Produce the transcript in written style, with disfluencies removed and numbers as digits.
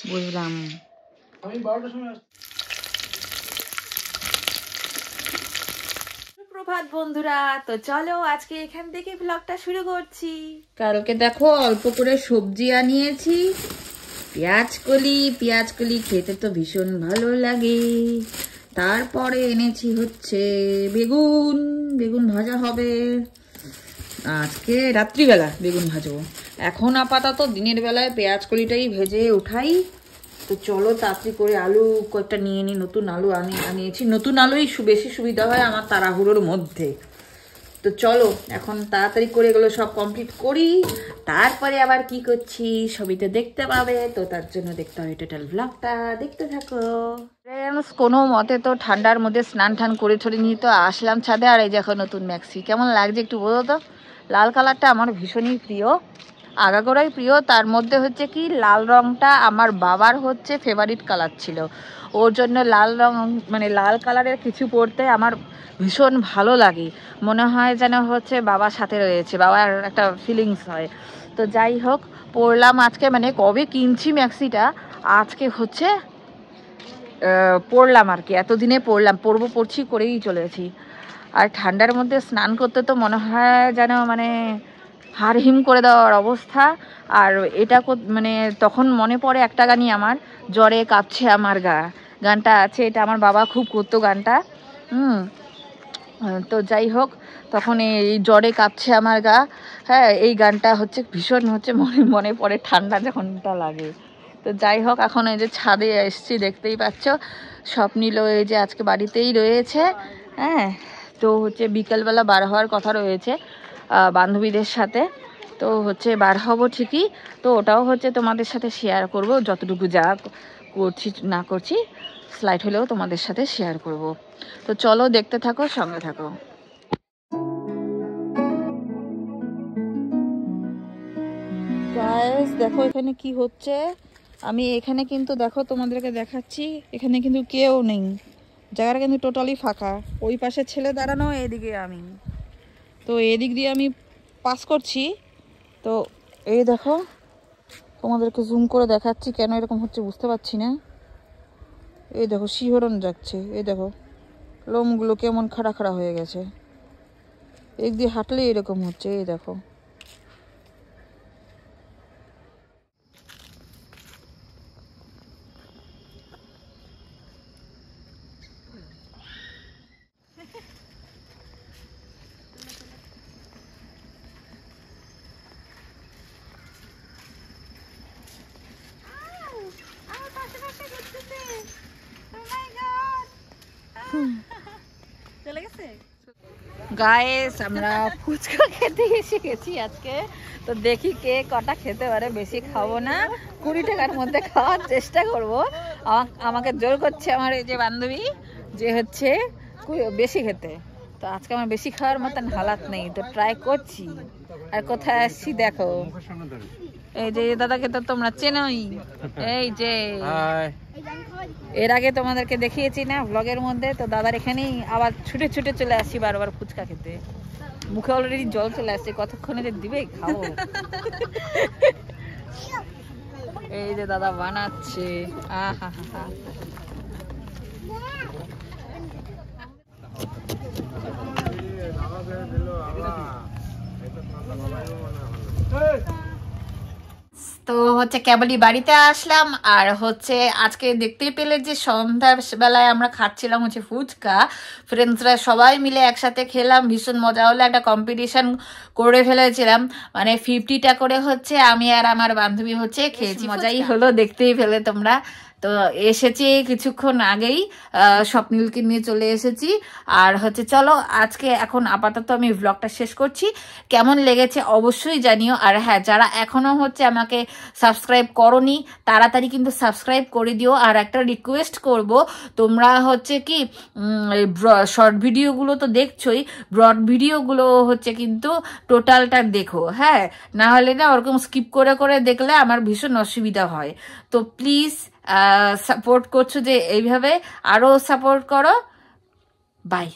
বুঝলাম। আমি 12টার সময় সুপ্রভাত বন্ধুরা, তো চলো আজকে এখান থেকে ব্লগটা শুরু করছি। কালকে দেখো অল্প করে সবজি আনিয়েছি, পেঁয়াজ কলি খেতে তো ভীষণ ভালো লাগে। তারপরে এনেছি হচ্ছে বেগুন ভাজা হবে আজকে রাত্রিবেলা, বেগুন ভাজবো। এখন আপাতত দিনের বেলায় পেঁয়াজ কলিটাই ভেজে উঠাই। তো চলো তাড়াতাড়ি করে আলু কয়েকটা নিয়ে নিই, নতুন আলু আনিয়েছি। নতুন আলুই বেশি সুবিধা হয় আমার তাড়াহুড়োর মধ্যে। তো চলো এখন তাড়াতাড়ি করে এগুলো সব কমপ্লিট করি, তারপরে আবার কি করছি সবই তো দেখতে পাবে। তো তার জন্য দেখতে হবে টোটাল ব্লগটা, দেখতে থাকো। ফ্রেন্ডস, কোনো মতে তো ঠান্ডার মধ্যে স্নান টান করে ঠরে নিয়ে তো আসলাম ছাদে। আর এই দেখো নতুন ম্যাক্সি, কেমন লাগছে একটু বলো তো। লাল কালারটা আমার ভীষণই প্রিয়, আগাগোড়াই প্রিয়। তার মধ্যে হচ্ছে কি লাল রঙটা আমার বাবার হচ্ছে ফেভারিট কালার ছিল, ওর জন্য লাল রং মানে লাল কালারের কিছু পরতে আমার ভীষণ ভালো লাগে। মনে হয় যেন হচ্ছে বাবার সাথে রয়েছে, বাবার একটা ফিলিংস হয়। তো যাই হোক, পরলাম আজকে, মানে কবে কিনছি ম্যাক্সিটা, আজকে হচ্ছে পরলাম আর কি। এতদিনে পরছি করেই চলেছি। আর ঠান্ডার মধ্যে স্নান করতে তো মনে হয় যেন মানে হাড় হিম করে দেওয়ার অবস্থা। আর এটা মানে তখন মনে পড়ে একটা গানই আমার, জ্বরে কাঁপছে আমার গা, গানটা আছে। এটা আমার বাবা খুব করতো গানটা। তো যাই হোক, তখন এই জ্বরে কাঁপছে আমার গা, হ্যাঁ, এই গানটা হচ্ছে ভীষণ হচ্ছে মনে পড়ে ঠান্ডা যখনটা লাগে। তো যাই হোক, এখন এই যে ছাদে এসছি দেখতেই পাচ্ছ। স্বপ্নিল এই যে আজকে বাড়িতেই রয়েছে। হ্যাঁ, তো হচ্ছে বিকেলবেলা বার হওয়ার কথা রয়েছে বান্ধবীদের সাথে। তো হচ্ছে বার হব ঠিকই, তো ওটাও হচ্ছে তোমাদের সাথে শেয়ার করব, যতটুকু যা করছি না করছি স্লাইড হলেও তোমাদের সাথে শেয়ার করব। তো চলো দেখতে থাকো, সঙ্গে থাকো। গাইস দেখো এখানে কি হচ্ছে। আমি এখানে কিন্তু দেখো তোমাদেরকে দেখাচ্ছি, এখানে কিন্তু কেউ নেই, জায়গাটা কিন্তু টোটালি ফাঁকা। ওই পাশে ছেলে দাঁড়ানো, এদিকে আমি। তো এদিক দিয়ে আমি পাস করছি। তো এই দেখো, তোমাদেরকে জুম করে দেখাচ্ছি, কেন এরকম হচ্ছে বুঝতে পারছি না। এই দেখো শিহরণ যাচ্ছে, এই দেখো লোমগুলো কেমন খাড়া খাড়া হয়ে গেছে, এক দিয়ে হাঁটলেই এরকম হচ্ছে। এই দেখো, গাইস আমরা ফুচকা খেতে এসে গেছি আজকে। তো দেখি কে কটা খেতে পারে, বেশি খাবো না, 20 টাকার মধ্যে খাওয়ার চেষ্টা করব। আমাকে জোর করছে আমার এই যে বান্ধবী, যে হচ্ছে বেশি খেতে। তো আজকে আমার বেশি খাওয়ার মতন হালাত নেই, তো ট্রাই করছি। আর কোথায় আসছি দেখো, এই যে দাদাকে তো তোমরা চেনোই, এই যে এর আগে তোমাদেরকে দেখিয়েছি না ব্লগের মধ্যে। তো দাদার এখানেই আবার ছুটে ছুটে চলে আসি বারবার ফুচকা খেতে। মুখে অলরেডি জল চলে আসছে, কতক্ষণে যে দিবে খাবো। এই যে দাদা বানাচ্ছে, আহা হা। তো হচ্ছে কেবলই বাড়িতে আসলাম। আর হচ্ছে আজকে দেখতেই পেলে যে সন্ধ্যা বেলায় আমরা খাচ্ছিলাম হচ্ছে ফুচকা, ফ্রেন্ডসরা সবাই মিলে একসাথে খেলাম, ভীষণ মজা হলো। একটা কম্পিটিশন করে ফেলেছিলাম, মানে 50টা করে হচ্ছে আমি আর আমার বান্ধবী হচ্ছে খেয়েছি, মজাই হলো, দেখতেই পেলে তোমরা। তো এসেছি কিছুক্ষণ আগেই, স্বপ্নিলকে নিয়ে চলে এসেছি। আর হচ্ছে চলো আজকে এখন আপাতত আমি ব্লগটা শেষ করছি। কেমন লেগেছে অবশ্যই জানিও। আর হ্যাঁ, যারা এখনো হচ্ছে আমাকে সাবস্ক্রাইব করোনি, তাড়াতাড়ি কিন্তু সাবস্ক্রাইব করে দিও। আর একটা রিকোয়েস্ট করব, তোমরা হচ্ছে কি শর্ট ভিডিওগুলো তো দেখছোই, ব্রড ভিডিওগুলো হচ্ছে কিন্তু টোটালটা দেখো, হ্যাঁ, না হলে না ওরকম স্কিপ করে করে দেখলে আমার ভীষণ অসুবিধা হয়। তো প্লিজ সাপোর্ট করছো যে এইভাবে, আরও সাপোর্ট করো। বাই।